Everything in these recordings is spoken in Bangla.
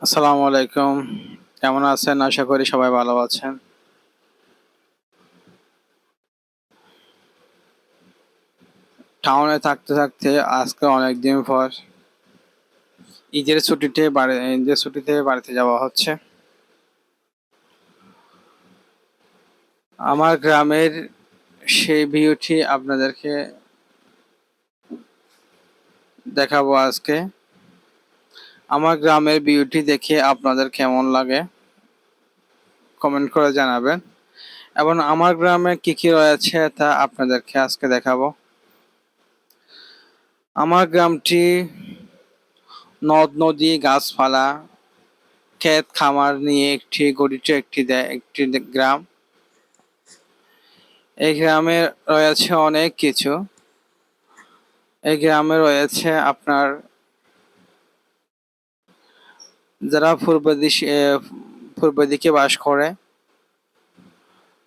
আসসালামু আলাইকুম। কেমন আছেন? আশা করি সবাই ভালো আছেন। টাউনে থাকতে থাকতে আজকে অনেকদিন পর ঈদের ছুটিতে বাড়িতে যাওয়া হচ্ছে। আমার গ্রামের সেই ভিউটি আপনাদেরকে দেখাবো আজকে। আমার গ্রামের ভিউটি দেখে আপনাদের কেমন লাগে কমেন্ট করে জানাবেন, এবং আমার গ্রামে কি কি রয়েছে তা আপনাদেরকে আজকে দেখাবো। আমার গ্রামটি নদ-নদী, গাছপালা, ক্ষেত খামার নিয়ে গঠিত একটি গ্রাম। এই গ্রামে রয়েছে অনেক কিছু। এই গ্রামে রয়েছে আপনার যারা পূর্ব দিকে বাস করে,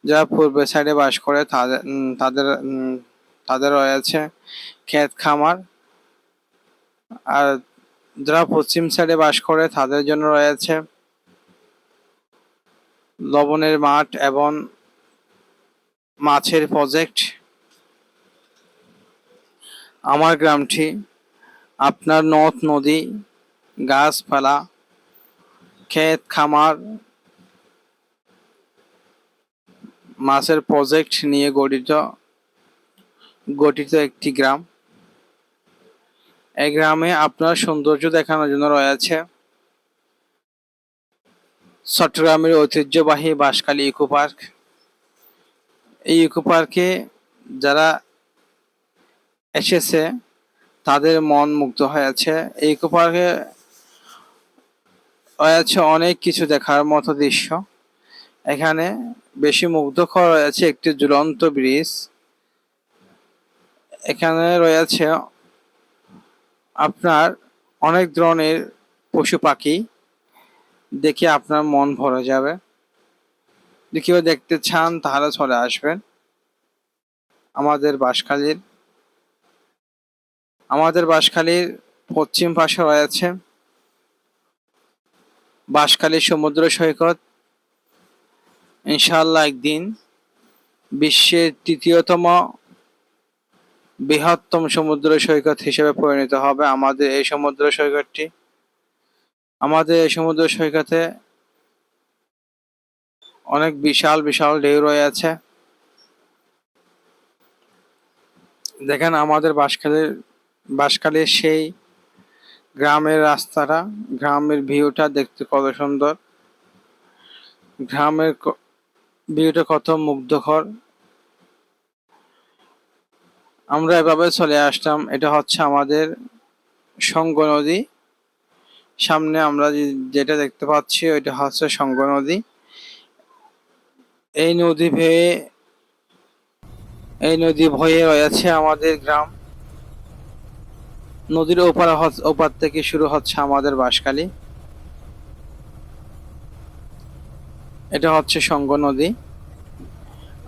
যারা পূর্বের সাইডে বাস করে তাদের রয়েছে ক্ষেত খামার, আর যারা পশ্চিম সাইডে বাস করে তাদের জন্য রয়েছে লবণের মাঠ এবং মাছের প্রজেক্ট। আমার গ্রামটি আপনার নদ নদী, গাছপালা, ক্ষেত খামার, মাছের প্রজেক্ট নিয়ে গঠিত একটি গ্রাম। এই গ্রামে আপনার সৌন্দর্য দেখানোর জন্য রয়েছে চট্টগ্রামের ঐতিহ্যবাহী বাঁশখালী ইকো পার্ক। এই ইকো পার্কে যারা এসেছে তাদের মন মুগ্ধ হয়েছে। এই ইকো পার্কে রয়েছে অনেক কিছু দেখার মতো দৃশ্য। এখানে বেশি মুগ্ধকর রয়েছে একটি ঝুলন্ত ব্রিজ। এখানে রয়েছে আপনার অনেক ধরনের পশু পাখি, দেখে আপনার মন ভরে যাবে। যদি কেউ দেখতে চান তাহলে চলে আসবেন আমাদের বাঁশখালীর। আমাদের বাঁশখালীর পশ্চিম পাশে রয়েছে বাঁশখালী সমুদ্র সৈকত। ইনশাআল্লাহ একদিন বিশ্বের তৃতীয়তম বৃহত্তম সমুদ্র সৈকত হিসেবে পরিণত হবে আমাদের এই সমুদ্র সৈকতটি। আমাদের এই সমুদ্র সৈকতে অনেক বিশাল বিশাল ঢেউ রয়েছে। দেখেন আমাদের বাঁশখালীর সেই গ্রামের রাস্তাটা, গ্রামের ভিউটা দেখতে কত সুন্দর, গ্রামের ভিউটা কত মুগ্ধকর। আমরা এভাবে চলে আসলাম। এটা হচ্ছে আমাদের সঙ্গ নদী। সামনে আমরা যেটা দেখতে পাচ্ছি ওইটা হচ্ছে সঙ্গ নদী। এই নদী বেয়ে এই নদী বয়ে রয়েছে আমাদের গ্রাম। নদীর ওপার থেকে শুরু হচ্ছে আমাদের বাঁশখালী। এটা হচ্ছে সঙ্গ নদী।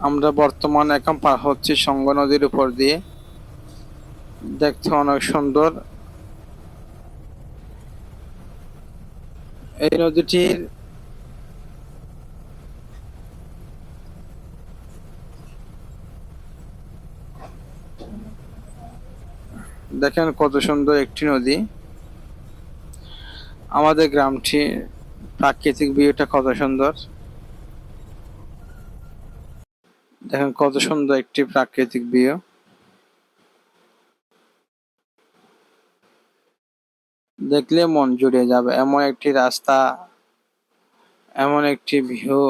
আমরা বর্তমানে এখন পার হচ্ছি সঙ্গ নদীর উপর দিয়ে। দেখতে অনেক সুন্দর। এই নদীটির দেখেন কত সুন্দর একটি নদী। আমাদের গ্রামটি প্রাকৃতিক ভিউটা কত সুন্দর। দেখেন কত সুন্দর একটি প্রাকৃতিক ভিউ। দেখলে মন জুড়ে যাবে এমন একটি রাস্তা, এমন একটি ভিউ।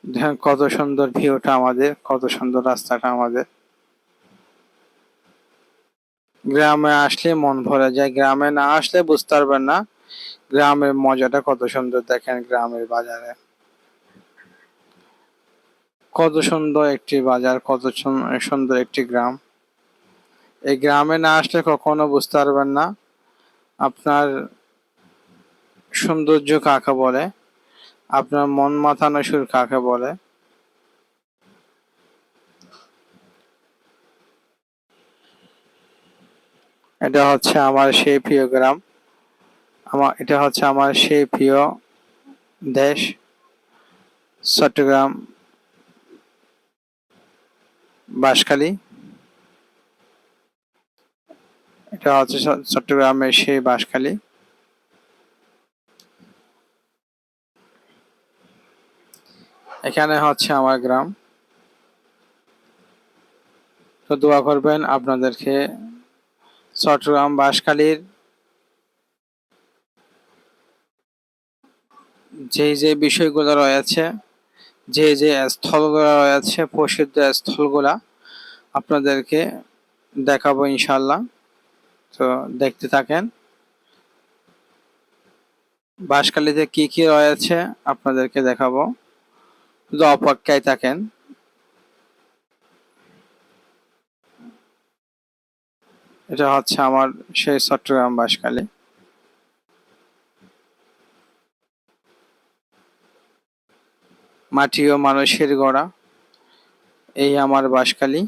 দেখেন কত সুন্দর ভিউটা আমাদের, কত সুন্দর রাস্তাটা আমাদের। গ্রামে আসলে মন ভরে যায়, গ্রামে না আসলে বুঝতে পারবেন না গ্রামের মজাটা কত সুন্দর। দেখেন গ্রামের বাজারে কত সুন্দর একটি বাজার, কত সুন্দর একটি গ্রাম। এই গ্রামে না আসলে কখনো বুঝতে পারবেন না আপনার সৌন্দর্য কাকে বলে, আপনার মন মাতানো সুর কাকে বলে। এটা হচ্ছে আমার সেই প্রিয় গ্রাম। এটা হচ্ছে আমার সেই প্রিয় দেশ চট্টগ্রাম বাঁশখালী। এটা হচ্ছে চট্টগ্রামের সেই বাঁশখালী। এখানে হচ্ছে আমার গ্রাম। তো দোয়া করবেন আপনাদেরকে চট্টগ্রাম বাঁশখালীর যে বিষয়গুলো রয়েছে, যে স্থলগুলো রয়েছে, প্রসিদ্ধ স্থলগুলা আপনাদেরকে দেখাবো ইনশাল্লাহ। তো দেখতে থাকেন বাঁশখালীতে কি কি রয়েছে আপনাদেরকে দেখাবো, শুধু অপেক্ষায় থাকেন। এটা হচ্ছে আমার সেই চট্টগ্রাম বাঁশখালী। মাটি ও মানুষের গড়া এই আমার বাঁশখালী।